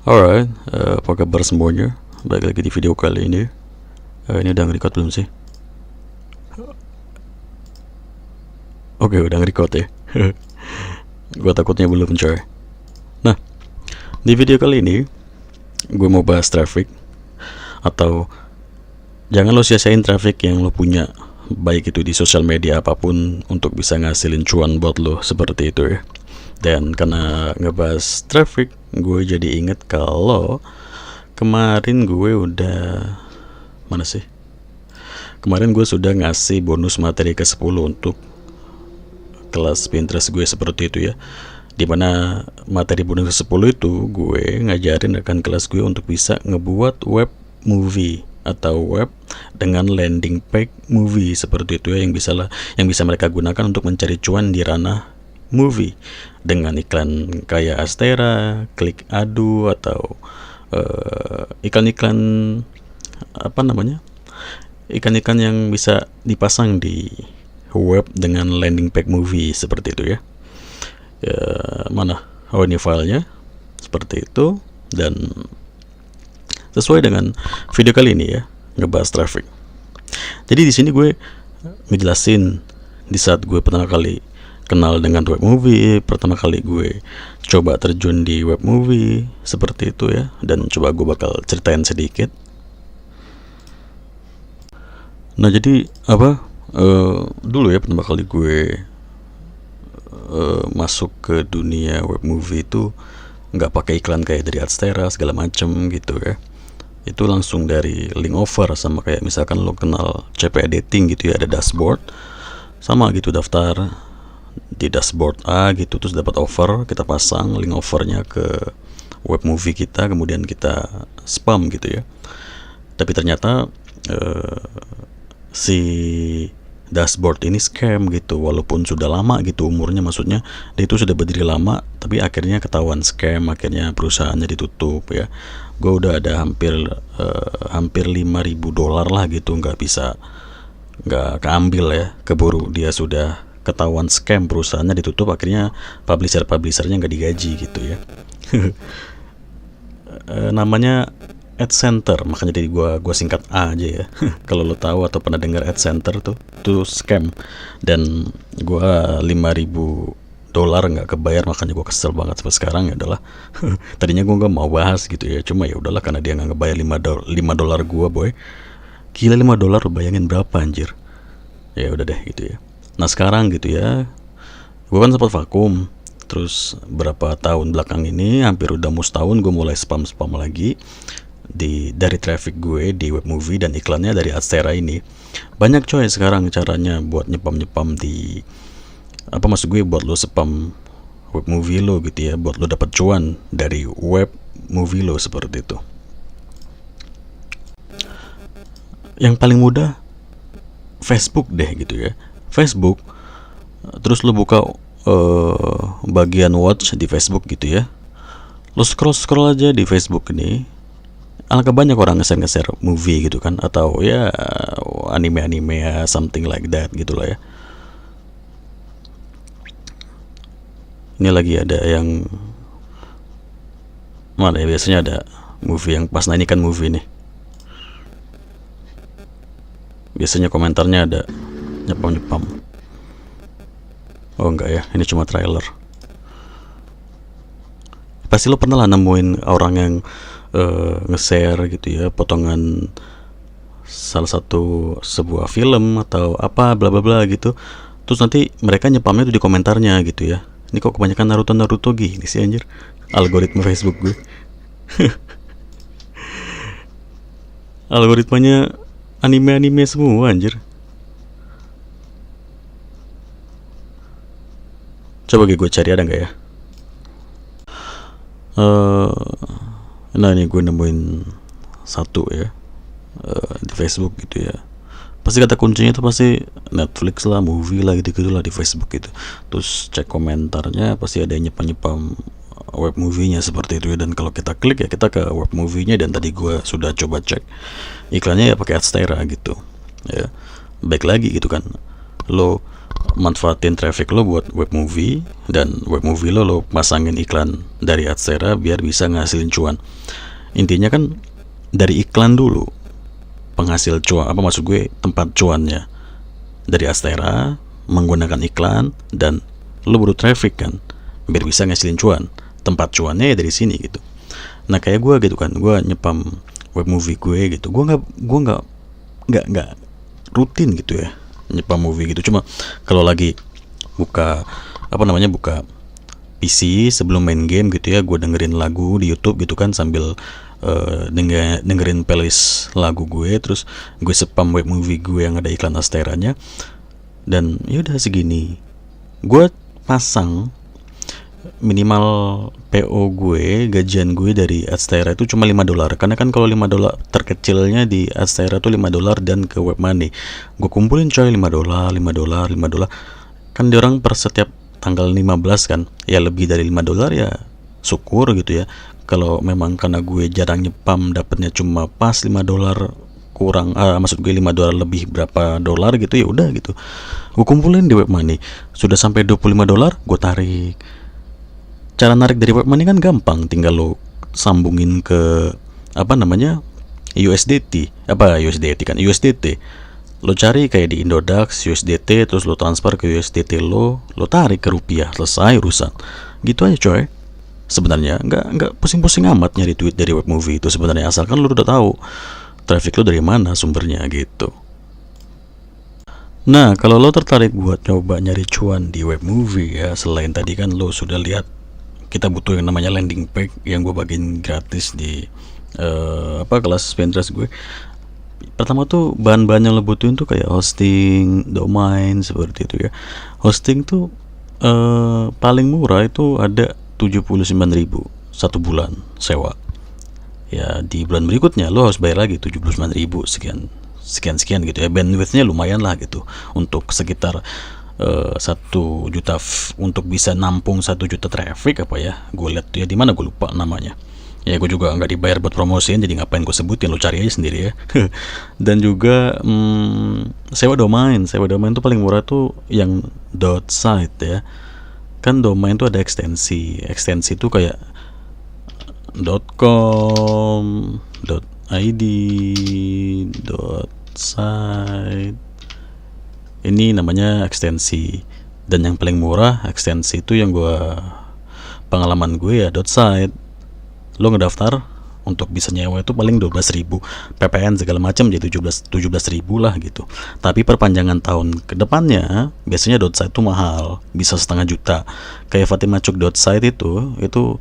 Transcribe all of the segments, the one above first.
Alright, apa kabar semuanya? Balik lagi di video kali ini. Ini udah nge-record belum sih? Oke, udah nge-record ya. Gue takutnya belum coy. Nah, di video kali ini gue mau bahas traffic, atau jangan lo sia-siain traffic yang lo punya, baik itu di sosial media apapun, untuk bisa ngasilin cuan buat lo, seperti itu ya. Dan karena ngebahas traffic, gue jadi inget kalau kemarin gue udah mana sih? Kemarin gue sudah ngasih bonus materi ke-10 untuk kelas Pinterest gue, seperti itu ya. Dimana materi bonus ke-10 itu gue ngajarin rekan kelas gue untuk bisa ngebuat web movie atau web dengan landing page movie, seperti itu ya, yang bisa mereka gunakan untuk mencari cuan di ranah movie dengan iklan kayak Astera, Klik Adu, atau iklan-iklan apa namanya, ikan-ikan yang bisa dipasang di web dengan landing page movie, seperti itu ya. Mana? Oh, ini filenya, seperti itu. Dan sesuai dengan video kali ini ya, ngebahas traffic. Jadi di sini gue ngejelasin di saat gue pertama kali kenal dengan web movie, pertama kali gue coba terjun di web movie, seperti itu ya. Dan coba gue bakal ceritain sedikit. Nah, jadi apa, dulu ya pertama kali gue masuk ke dunia web movie itu nggak pakai iklan kayak dari Adstera segala macem gitu ya. Itu langsung dari link offer, sama kayak misalkan lo kenal CP editing gitu ya, ada dashboard, sama gitu, daftar di dashboard A gitu, terus dapat offer, kita pasang link offernya ke web movie kita, kemudian kita spam gitu ya. Tapi ternyata si dashboard ini scam gitu, walaupun sudah lama gitu umurnya, maksudnya dia itu sudah berdiri lama, tapi akhirnya ketahuan scam, akhirnya perusahaannya ditutup ya. Gue udah ada hampir $5.000 lah gitu, nggak keambil ya, keburu dia sudah ketahuan scam, perusahaannya ditutup, akhirnya publishernya nggak digaji gitu ya. Namanya Ad Center, makanya jadi gua singkat A aja ya. Kalau lo tahu atau pernah dengar Ad Center tuh scam, dan gua $5.000 nggak kebayar, makanya gua kesel banget sampai sekarang. Ya udahlah. Tadinya gua nggak mau bahas gitu ya, cuma ya udahlah karena dia nggak ngebayar $5 gua, boy. Gila, $5, bayangin berapa anjir. Ya udah deh gitu ya. Nah sekarang gitu ya, gue kan sempat vakum, terus berapa tahun belakang ini, hampir udah mau setahun, gue mulai spam lagi dari traffic gue di web movie dan iklannya dari Adstera ini. Banyak coy sekarang caranya buat nyepam di apa, maksud gue buat lo spam web movie lo gitu ya, buat lo dapat cuan dari web movie lo, seperti itu. Yang paling mudah Facebook deh gitu ya. Facebook, terus lo buka bagian watch di Facebook gitu ya, lo scroll aja di Facebook ini, alangkah banyak orang nge-share movie gitu kan, atau ya anime ya, something like that gitulah ya. Ini lagi ada yang mana ya, biasanya ada movie yang pas, nah ini kan movie nih, biasanya komentarnya ada nyepam. Oh enggak ya, ini cuma trailer. Pasti lo pernah lah nemuin orang yang nge-share gitu ya, potongan salah satu sebuah film atau apa bla bla bla gitu, terus nanti mereka nyepamnya tuh di komentarnya gitu ya. Ini kok kebanyakan Naruto gini sih anjir, algoritma Facebook gue. Algoritmanya anime semua anjir. Coba gue cari ada nggak ya. Nah ini gue nemuin satu ya, di Facebook gitu ya. Pasti kata kuncinya itu pasti Netflix lah, movie lah, gitu lah di Facebook gitu. Terus cek komentarnya, pasti ada yang nyepam web movie-nya, seperti itu ya. Dan kalau kita klik ya, kita ke web movie-nya, dan tadi gue sudah coba cek iklannya ya pakai Adstera gitu ya. Baik lagi gitu kan, lo manfaatin traffic lo buat web movie, dan web movie lo pasangin iklan dari Adstera biar bisa ngasilin cuan. Intinya kan dari iklan dulu penghasil cuan, apa maksud gue, tempat cuannya dari Adstera menggunakan iklan, dan lo baru traffic kan biar bisa ngasilin cuan. Tempat cuannya ya dari sini gitu. Nah kayak gue gitu kan, gue nyepam web movie gue gitu. Gue nggak rutin gitu ya nyepam movie gitu. Cuma kalau lagi buka buka PC sebelum main game gitu ya, gue dengerin lagu di YouTube gitu kan, sambil dengerin playlist lagu gue, terus gue spam web movie gue yang ada iklan Adsteranya. Dan ya udah segini, gue pasang minimal PO gue, gajian gue dari Adstera itu cuma $5. Karena kan kalau $5 terkecilnya di Adstera tuh $5 dan ke web money. Gue kumpulin coy $5, $5. Kan diorang per setiap tanggal 15 kan, ya lebih dari $5 ya syukur gitu ya. Kalau memang karena gue jarang nyepam, dapatnya cuma pas $5 kurang, maksud gue $5 lebih berapa dolar gitu, ya udah gitu. Gue kumpulin di web money. Sudah sampai $25, gue tarik. Cara narik dari web money kan gampang, tinggal lo sambungin ke USDT. Lo cari kayak di Indodax USDT, terus lo transfer ke USDT lo tarik ke rupiah, selesai urusan. Gitu aja coy. Sebenarnya nggak pusing-pusing amat nyari duit dari web movie itu sebenarnya, asalkan lo udah tahu traffic lo dari mana sumbernya gitu. Nah, kalau lo tertarik buat coba nyari cuan di web movie ya, selain tadi kan lo sudah lihat kita butuh yang namanya landing page yang gue bagiin gratis di kelas Pinterest gue. Pertama tuh bahan-bahan yang lo butuhin tuh kayak hosting, domain, seperti itu ya. Hosting tuh paling murah itu ada 79.000 satu bulan sewa. Ya di bulan berikutnya lo harus bayar lagi 79.000 sekian gitu ya. Bandwidthnya lumayan lah gitu untuk sekitar 1 juta untuk bisa nampung 1 juta traffic apa ya, gue lihat ya di mana, gue lupa namanya ya. Gue juga nggak dibayar buat promosiin, jadi ngapain gue sebutin, lo cari aja sendiri ya. Dan juga sewa domain tuh paling murah tuh yang .site ya. Kan domain tuh ada ekstensi tuh kayak .com, .id, .site. Ini namanya ekstensi, dan yang paling murah ekstensi itu yang pengalaman gue ya .site. Lo ngedaftar untuk bisa nyewa itu paling 12.000 PPN segala macam, jadi 17.000 lah gitu. Tapi perpanjangan tahun ke depannya biasanya .site itu mahal, bisa setengah juta. Kayak Fatima Cuk .site itu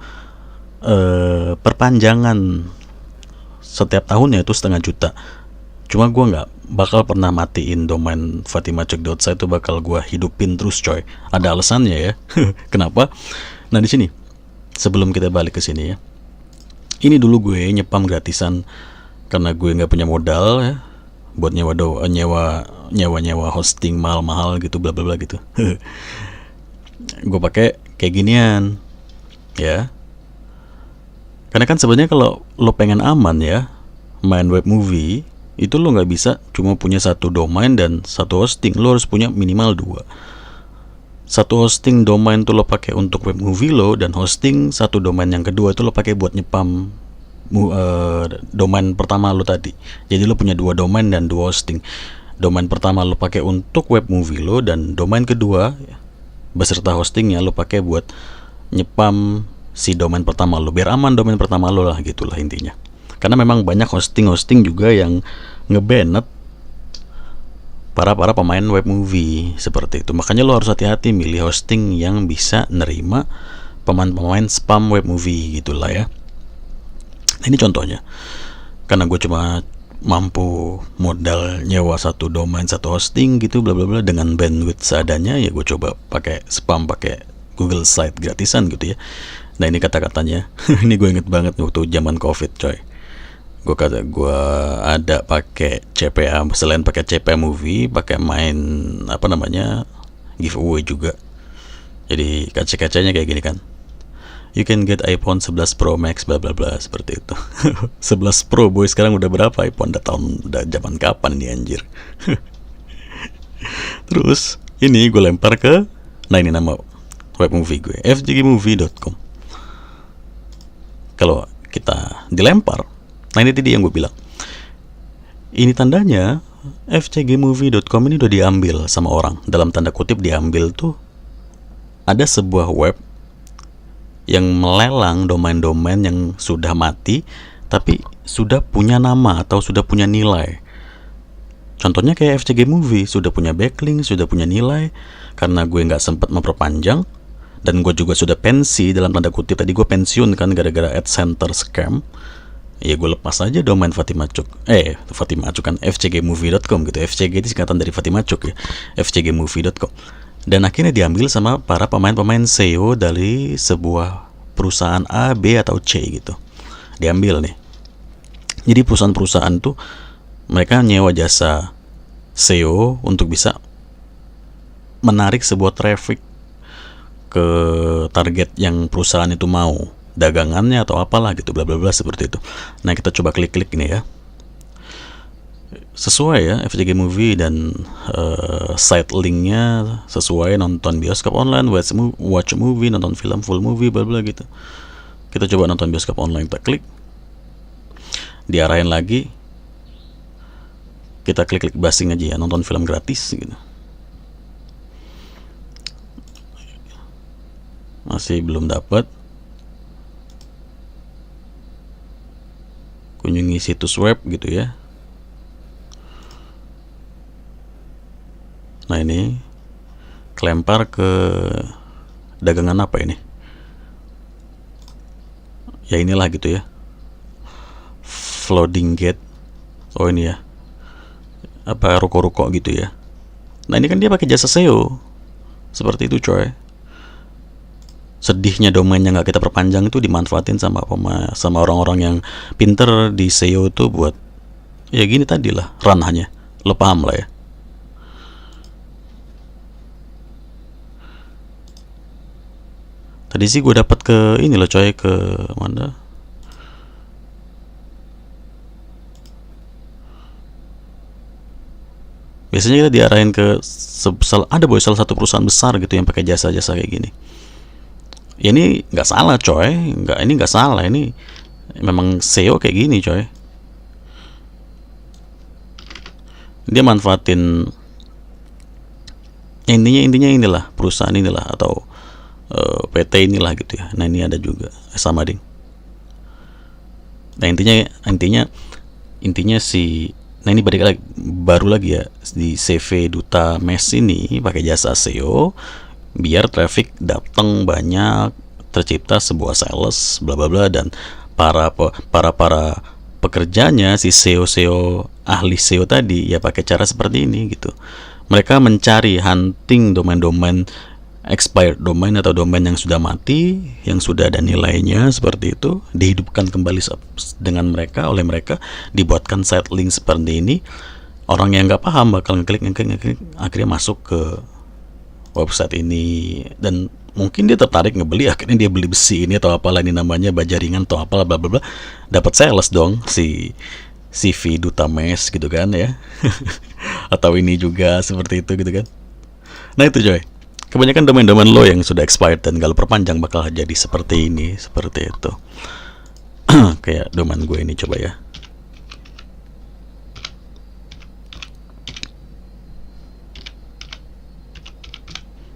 perpanjangan setiap tahunnya itu setengah juta. Cuma gue nggak bakal pernah matiin domain fatimacuk.site, itu bakal gue hidupin terus coy. Ada alasannya ya. Kenapa? Nah di sini sebelum kita balik ke sini ya, ini dulu gue nyepam gratisan karena gue nggak punya modal ya buat nyewa hosting mahal gitu, bla bla bla gitu. Gue pakai kayak ginian ya. Karena kan sebenarnya kalau lo pengen aman ya main web movie, itu lo nggak bisa cuma punya satu domain dan satu hosting. Lo harus punya minimal 2. Satu hosting domain tuh lo pakai untuk web movie lo, dan hosting satu domain yang kedua itu lo pakai buat nyepam domain pertama lo tadi. Jadi lo punya 2 domain dan 2 hosting. Domain pertama lo pakai untuk web movie lo, dan domain kedua beserta hostingnya lo pakai buat nyepam si domain pertama lo, biar aman domain pertama lo lah, gitulah intinya. Karena memang banyak hosting juga yang ngebanned para pemain web movie seperti itu. Makanya lo harus hati-hati milih hosting yang bisa nerima pemain spam web movie gitulah ya. Nah, ini contohnya. Karena gue cuma mampu modal nyewa satu domain, satu hosting gitu bla bla bla dengan bandwidth seadanya, ya gue coba pakai spam pakai Google Site gratisan gitu ya. Nah ini kata-katanya. Ini gue inget banget waktu zaman Covid coy. Gue ada pakai CPA, selain pakai CPA movie, pakai main giveaway juga. Jadi kaca-kacanya kayak gini kan. You can get iPhone 11 Pro Max bla bla bla, seperti itu. 11 Pro boy, sekarang udah berapa iPhone? Udah zaman kapan nih anjir. Terus Ini gue lempar ke, nah ini nama web movie gue, fjgmovie.com. Kalau kita dilempar, nah ini tadi yang gue bilang, ini tandanya fjgmovie.com ini udah diambil sama orang. Dalam tanda kutip diambil tuh, ada sebuah web yang melelang domain-domain yang sudah mati tapi sudah punya nama atau sudah punya nilai. Contohnya kayak FCG Movie, sudah punya backlink, sudah punya nilai. Karena gue nggak sempat memperpanjang, dan gue juga sudah pensi, dalam tanda kutip tadi gue pensiun kan gara-gara AdCenter scam, ya gue lepas aja domain Fatima Cuk kan fcgmovie.com gitu. FCG itu singkatan dari Fatima Cuk ya, fcgmovie.com. Dan akhirnya diambil sama para pemain-pemain SEO dari sebuah perusahaan A, B, atau C gitu. Diambil nih. Jadi perusahaan-perusahaan tuh mereka nyewa jasa SEO untuk bisa menarik sebuah traffic ke target yang perusahaan itu mau, dagangannya atau apalah gitu, bla bla bla seperti itu. Nah, kita coba klik-klik ini ya. Sesuai ya, FCG Movie dan site linknya sesuai, nonton bioskop online, watch movie, nonton film full movie, bla bla gitu. Kita coba nonton bioskop online, kita klik, diarahin lagi, kita klik basing aja ya, nonton film gratis gitu. Masih belum dapat. Kunjungi situs web gitu ya. Nah ini kelempar ke dagangan apa ini? Ya inilah gitu ya, Flooding Gate. Oh ini ya, apa ruko-ruko gitu ya. Nah ini kan dia pakai jasa SEO seperti itu coy. Sedihnya domainnya nggak kita perpanjang itu dimanfaatin sama orang-orang yang pinter di SEO itu buat ya gini tadi lah ranahnya. Lo paham lah ya. Tadi sih gue dapat ke ini loh coy, ke mana? Biasanya kita diarahin ke salah satu perusahaan besar gitu yang pakai jasa-jasa kayak gini. Ya ini nggak salah coy, ini nggak salah, ini memang SEO kayak gini coy. Dia manfaatin intinya inilah perusahaan inilah atau PT inilah gitu ya. Nah ini ada juga sama ding. Nah intinya si, nah ini baru lagi ya, di CV Duta Mes ini pakai jasa SEO biar traffic datang banyak, tercipta sebuah sales bla bla bla, dan para pekerjanya si SEO ahli SEO tadi ya pakai cara seperti ini gitu. Mereka mencari hunting domain-domain expired domain atau domain yang sudah mati, yang sudah ada nilainya seperti itu, dihidupkan kembali dengan oleh mereka, dibuatkan site link seperti ini. Orang yang nggak paham bakal ngeklik, akhirnya masuk ke website ini, dan mungkin dia tertarik ngebeli, akhirnya dia beli besi ini atau apalah ini namanya, baja ringan atau apalah bla bla bla, dapat sales dong si CV Duta Mes gitu kan ya. Atau ini juga seperti itu gitu kan. Nah itu coy, kebanyakan domain-domain lo yang sudah expired dan kalau perpanjang bakal jadi seperti ini, seperti itu. Kayak domain gue ini, coba ya.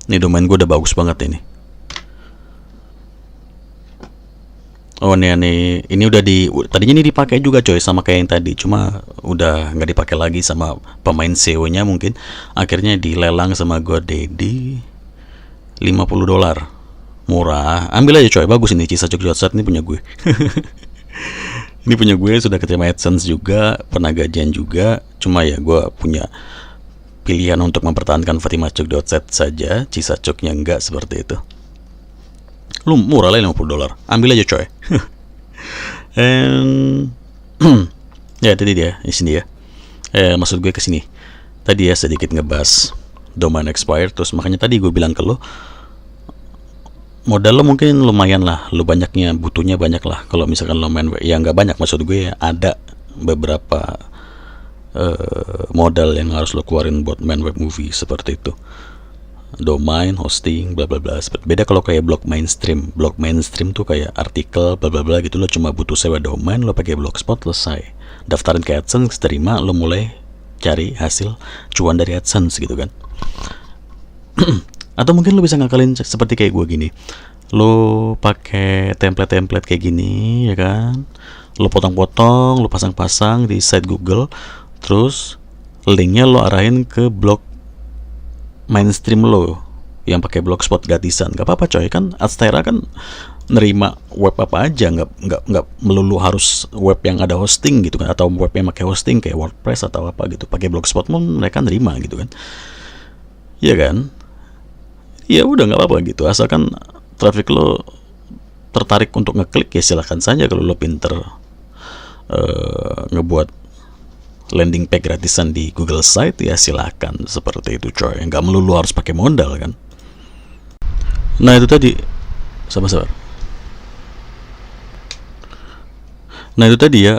Ini domain gue udah bagus banget ini. Oh ini udah tadinya ini dipakai juga coy sama kayak yang tadi, cuma udah nggak dipakai lagi sama pemain SEO-nya mungkin. Akhirnya dilelang sama GoDaddy $50. Murah, ambil aja coy, bagus ini Cisacuk.set, ini punya gue. Ini punya gue, sudah keterima AdSense juga, pernah gajian juga. Cuma ya gue punya pilihan untuk mempertahankan fatimacuk.set saja, Cisacuknya enggak, seperti itu. Lu murah lah $50, ambil aja coy. Ya tadi dia di sini ya. Maksud gue ke sini. Tadi ya sedikit ngebahas domain expired, terus makanya tadi gue bilang ke lo, modal lo mungkin lumayan lah, lo banyaknya butuhnya banyak lah. Kalau misalkan lo main web, ya nggak banyak, maksud gue ada beberapa modal yang harus lo keluarin buat main web movie seperti itu. domain, hosting, bla bla bla. Beda kalau kayak blog mainstream. Blog mainstream tuh kayak artikel, bla bla bla gitu. Lo cuma butuh sewa domain, lo pakai blogspot, selesai. Daftarin ke AdSense, terima, lo mulai cari hasil cuan dari AdSense gitu kan. Atau mungkin lo bisa ngakalin seperti kayak gue gini. Lo pakai template-template kayak gini, ya kan? Lo potong-potong, lo pasang-pasang di site Google, terus linknya lo arahin ke blog mainstream lo yang pakai blogspot gratisan. Gak apa-apa coy, kan Adstera kan nerima web apa aja, nggak melulu harus web yang ada hosting gitu kan, atau web yang pakai hosting kayak WordPress atau apa gitu. Pakai blogspot pun mereka nerima gitu kan, iya kan? Ya udah nggak apa-apa gitu, asalkan traffic lo tertarik untuk ngeklik ya silahkan saja. Kalau lo pinter ngebuat landing page gratisan di Google Site ya silakan, seperti itu coy. Nggak melulu harus pakai modal kan. Nah itu tadi, sabar. Nah itu tadi ya,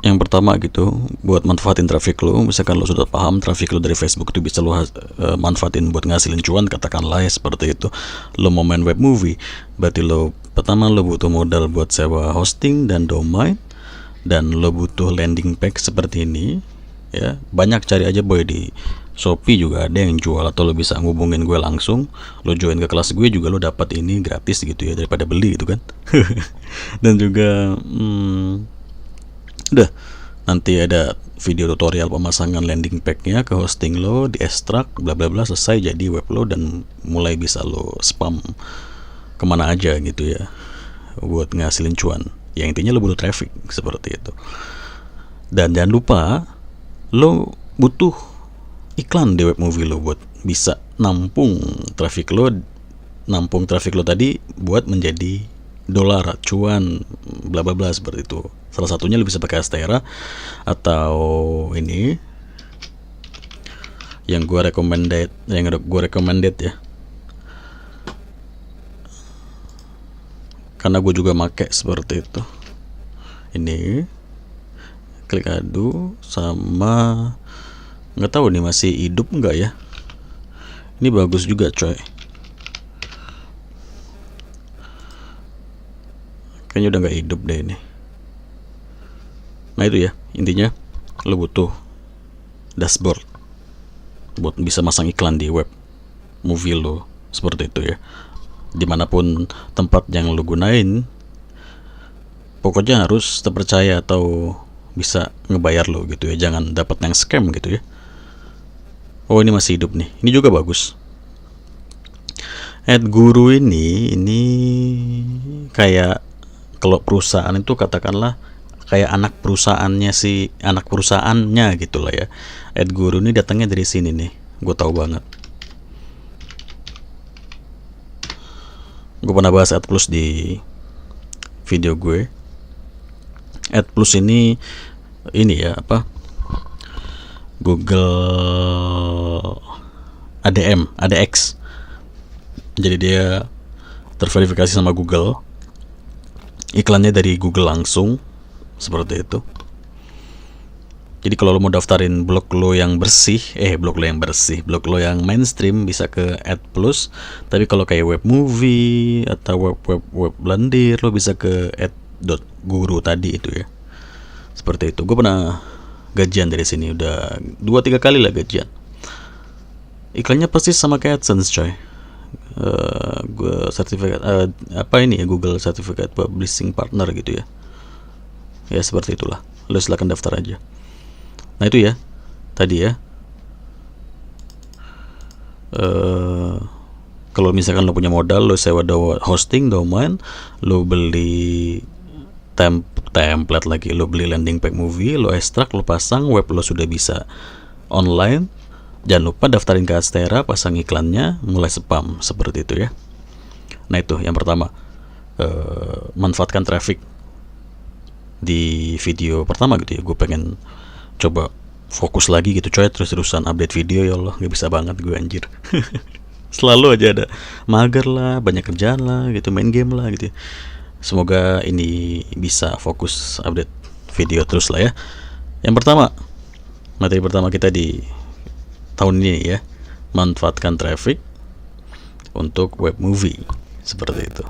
yang pertama gitu, buat manfaatin traffic lo. Misalkan lo sudah paham traffic lo dari Facebook itu bisa lo manfaatin buat ngasilin cuan, katakanlah ya seperti itu. Lo mau main web movie, berarti lo pertama lo butuh modal buat sewa hosting dan domain, dan lo butuh landing page seperti ini ya. Banyak, cari aja boy, di Shopee juga ada yang jual, atau lo bisa ngubungin gue langsung, lo join ke kelas gue juga, lo dapat ini gratis gitu ya, daripada beli gitu kan. Dan juga udah, nanti ada video tutorial pemasangan landing page-nya ke hosting lo, di ekstrak bla bla bla, selesai jadi web lo, dan mulai bisa lo spam kemana aja gitu ya buat ngasilin cuan. Yang intinya lo butuh traffic seperti itu. Dan jangan lupa lo butuh iklan di web movie lo buat bisa nampung traffic lo tadi buat menjadi dolar, cuan, bla bla bla seperti itu. Salah satunya lo bisa pakai Adstera, atau ini yang gue recommended ya, karena gue juga make seperti itu. Ini klik adu, sama nggak tahu nih masih hidup nggak ya. Ini bagus juga coy, kayaknya udah nggak hidup deh ini. Nah itu ya, intinya lo butuh dashboard buat bisa masang iklan di web movie lo, seperti itu ya. Dimanapun tempat yang lo gunain, pokoknya harus terpercaya atau bisa ngebayar lo gitu ya, jangan dapat yang scam gitu ya. Oh ini masih hidup nih, ini juga bagus. AdGuru ini kayak, kalau perusahaan itu katakanlah kayak anak perusahaannya gitu lah ya. AdGuru ini datangnya dari sini nih, gue tahu banget. Gue pernah bahas AdPlus di video gue. AdPlus ini ya Google ADX. Jadi dia terverifikasi sama Google, iklannya dari Google langsung, seperti itu. Jadi kalau lo mau daftarin blog lo yang blog lo yang mainstream bisa ke AdPlus. Tapi kalau kayak web movie atau web lendir, lo bisa ke ad.guru tadi itu ya. Seperti itu. Gue pernah gajian dari sini, udah 2-3 kali lah gajian. Iklannya pasti sama kayak AdSense coy. Gue sertifikat Google Certificate Publishing Partner gitu ya. Ya seperti itulah. Lo silakan daftar aja. Nah itu ya, tadi ya. Kalau misalkan lo punya modal, lo sewa hosting, domain, lo beli template lagi, lo beli landing page movie, lo ekstrak, lo pasang, web lo sudah bisa online. Jangan lupa daftarin ke Adstera, pasang iklannya, mulai spam, seperti itu ya. Nah itu yang pertama, manfaatkan traffic di video pertama gitu ya. Gue pengen coba fokus lagi gitu coy, terus-terusan update video, ya Allah, gak bisa banget gue anjir. Selalu aja ada mager lah, banyak kerjaan lah gitu, main game lah gitu. Semoga ini bisa fokus update video terus lah ya. Yang pertama, materi pertama kita di tahun ini ya, manfaatkan traffic untuk web movie seperti itu.